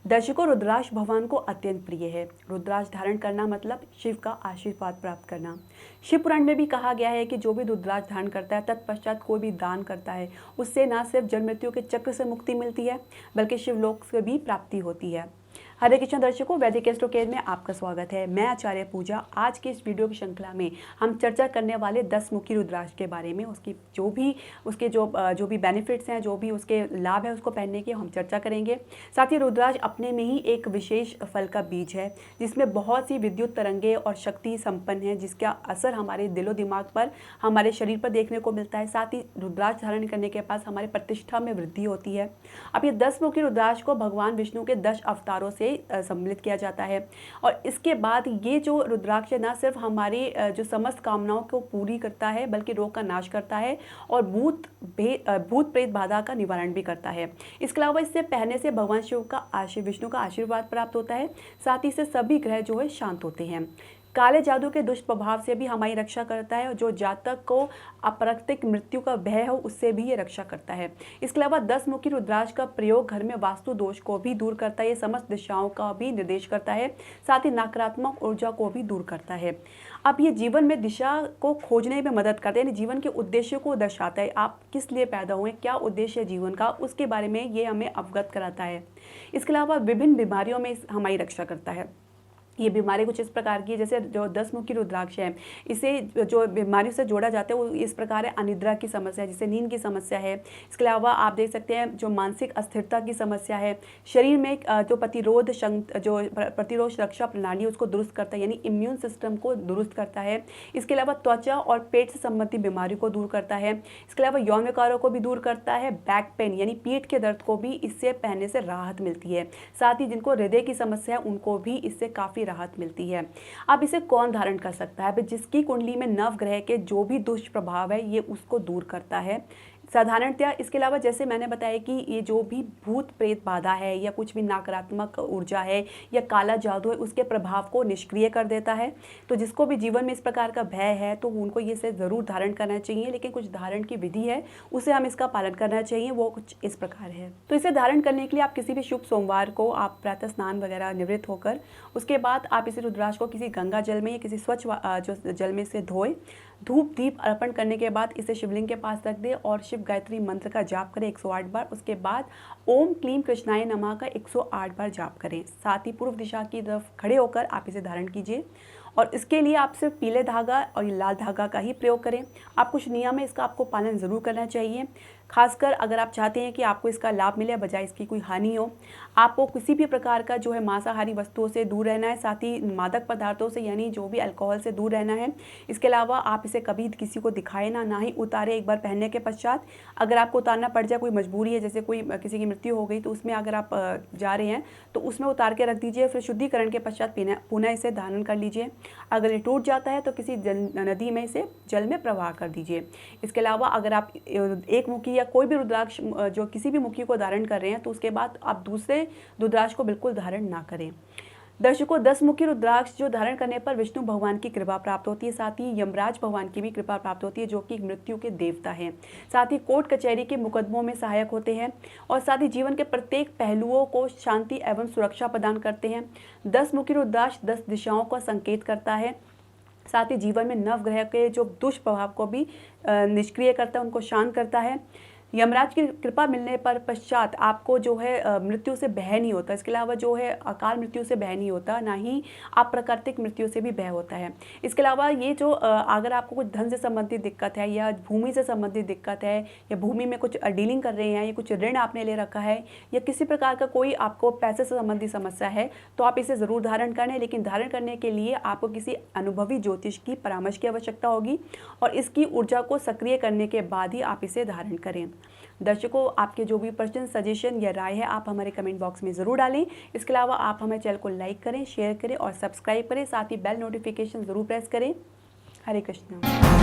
दर्शकों, रुद्राक्ष भगवान को अत्यंत प्रिय है। रुद्राक्ष धारण करना मतलब शिव का आशीर्वाद प्राप्त करना। शिव पुराण में भी कहा गया है कि जो भी रुद्राक्ष धारण करता है तत्पश्चात कोई भी दान करता है, उससे न सिर्फ जन्म मृत्यु के चक्र से मुक्ति मिलती है बल्कि शिवलोक से भी प्राप्ति होती है। हरे कृष्ण दर्शकों, वैदिक एस्ट्रोकेयर में आपका स्वागत है। मैं आचार्य पूजा। आज की इस वीडियो की श्रृंखला में हम चर्चा करने वाले 10 मुखी रुद्राक्ष के बारे में, उसके जो भी बेनिफिट्स हैं, जो भी उसके लाभ है, उसको पहनने की हम चर्चा करेंगे। साथ ही रुद्राक्ष अपने में ही एक विशेष फल का बीज है जिसमें बहुत सी विद्युत तरंगे और शक्ति संपन्न है, जिसका असर हमारे दिलो दिमाग पर, हमारे शरीर पर देखने को मिलता है। साथ ही रुद्राक्ष धारण करने के पास हमारी प्रतिष्ठा में वृद्धि होती है। अब ये 10 मुखी रुद्राक्ष को भगवान विष्णु के 10 अवतारों से सम्मिलित किया जाता है और इसके बाद ये जो रुद्राक्ष न सिर्फ हमारी जो समस्त कामनाओं को पूरी करता है बल्कि रोग का नाश करता है और भूत प्रेत बाधा का निवारण भी करता है। इसके अलावा इससे पहनने से भगवान शिव का विष्णु का आशीर्वाद प्राप्त होता है। साथ ही से सभी ग्रह जो है शांत होते हैं। काले जादू के दुष्ट प्रभाव से भी हमारी रक्षा करता है और जो जातक को अप्राकृतिक मृत्यु का भय हो उससे भी ये रक्षा करता है। इसके अलावा 10 मुखी रुद्राक्ष का प्रयोग घर में वास्तु दोष को भी दूर करता है। ये समस्त दिशाओं का भी निर्देश करता है। साथ ही नकारात्मक ऊर्जा को भी दूर करता है। अब ये जीवन में दिशा को खोजने में मदद करता है, यानी जीवन के उद्देश्य को दर्शाता है। आप किस लिए पैदा हुए, क्या उद्देश्य है जीवन का, उसके बारे में ये हमें अवगत कराता है। इसके अलावा विभिन्न बीमारियों में हमारी रक्षा करता है। ये बीमारी कुछ इस प्रकार की है, जैसे जो 10 मुखी रुद्राक्ष है, इसे जो बीमारियों से जोड़ा जाता है वो इस प्रकार है। अनिद्रा की समस्या है, जिससे नींद की समस्या है। इसके अलावा आप देख सकते हैं जो मानसिक अस्थिरता की समस्या है, शरीर में जो प्रतिरोध रक्षा प्रणाली है उसको दुरुस्त करता है, यानी इम्यून सिस्टम को दुरुस्त करता है। इसके अलावा त्वचा और पेट से संबंधित बीमारी को दूर करता है। इसके अलावा यौन विकारों को भी दूर करता है। बैक पेन यानी पीठ के दर्द को भी इससे पहनने से राहत मिलती है। साथ ही जिनको हृदय की समस्या है उनको भी इससे काफ़ी राहत मिलती है। अब इसे कौन धारण कर सकता है? जिसकी कुंडली में नवग्रह के जो भी दुष्ट प्रभाव है ये उसको दूर करता है साधारणतया। इसके अलावा जैसे मैंने बताया कि ये जो भी भूत प्रेत बाधा है या कुछ भी नकारात्मक ऊर्जा है या काला जादू है उसके प्रभाव को निष्क्रिय कर देता है। तो जिसको भी जीवन में इस प्रकार का भय है तो उनको ये से ज़रूर धारण करना चाहिए, लेकिन कुछ धारण की विधि है, उसे हम इसका पालन करना चाहिए। वो कुछ इस प्रकार है। तो इसे धारण करने के लिए आप किसी भी शुभ सोमवार को आप प्रातः स्नान वगैरह निवृत्त होकर उसके बाद आप इसे रुद्राक्ष को किसी गंगा जल में या किसी स्वच्छ जो जल में से धोए, धूप दीप अर्पण करने के बाद इसे शिवलिंग के पास रख दे और शिव गायत्री मंत्र का जाप करें 108 बार। उसके बाद ओम क्लीम कृष्णाय नमः का 108 बार जाप करें। साथ ही पूर्व दिशा की तरफ खड़े होकर आप इसे धारण कीजिए और इसके लिए आप सिर्फ पीले धागा और लाल धागा का ही प्रयोग करें। आप कुछ नियम है, इसका आपको पालन ज़रूर करना चाहिए। खासकर अगर आप चाहते हैं कि आपको इसका लाभ मिले बजाय इसकी कोई हानि हो। आपको किसी भी प्रकार का जो है मांसाहारी वस्तुओं से दूर रहना है, साथ ही मादक पदार्थों से यानी जो भी अल्कोहल से दूर रहना है। इसके अलावा आप इसे कभी किसी को दिखाए ना ही उतारे एक बार पहनने के पश्चात। अगर आपको उतारना पड़ जाए, कोई मजबूरी है, जैसे कोई किसी की मृत्यु हो गई, तो उसमें अगर आप जा रहे हैं तो उसमें उतार के रख दीजिए। फिर शुद्धिकरण के पश्चात पुनः इसे धारण कर लीजिए। अगर ये टूट जाता है तो किसी नदी में इसे जल में प्रवाह कर दीजिए। इसके अलावा अगर आप एक मुखी या कोई भी रुद्राक्ष जो किसी भी मुखी को धारण कर रहे हैं तो उसके बाद आप दूसरे रुद्राक्ष को बिल्कुल धारण ना करें। दर्शकों, 10 मुखी रुद्राक्ष जो धारण करने पर विष्णु भगवान की कृपा प्राप्त होती है। साथ ही यमराज भगवान की भी कृपा प्राप्त होती है, जो कि मृत्यु के देवता हैं। साथ ही कोर्ट कचहरी के मुकदमों में सहायक होते हैं और साथ ही जीवन के प्रत्येक पहलुओं को शांति एवं सुरक्षा प्रदान करते हैं। 10 मुखी रुद्राक्ष 10 दिशाओं का संकेत करता है। साथ ही जीवन में नवग्रह के जो दुष्प्रभाव को भी निष्क्रिय करता है, उनको शांत करता है। यमराज की कृपा मिलने पर पश्चात आपको जो है मृत्यु से भय नहीं होता। इसके अलावा जो है अकाल मृत्यु से भय नहीं होता, ना ही अप्राकृतिक मृत्यु से भी भय होता है। इसके अलावा ये जो अगर आपको कुछ धन से संबंधित दिक्कत है या भूमि से संबंधित दिक्कत है या भूमि में कुछ डीलिंग कर रहे हैं या कुछ ऋण आपने ले रखा है या किसी प्रकार का कोई आपको पैसे से संबंधित समस्या है तो आप इसे ज़रूर धारण करें। लेकिन धारण करने के लिए आपको किसी अनुभवी ज्योतिष की परामर्श की आवश्यकता होगी और इसकी ऊर्जा को सक्रिय करने के बाद ही आप इसे धारण करें। दर्शकों, आपके जो भी प्रश्न, सजेशन या राय है आप हमारे कमेंट बॉक्स में ज़रूर डालें। इसके अलावा आप हमारे चैनल को लाइक करें, शेयर करें और सब्सक्राइब करें। साथ ही बेल नोटिफिकेशन ज़रूर प्रेस करें। हरे कृष्ण।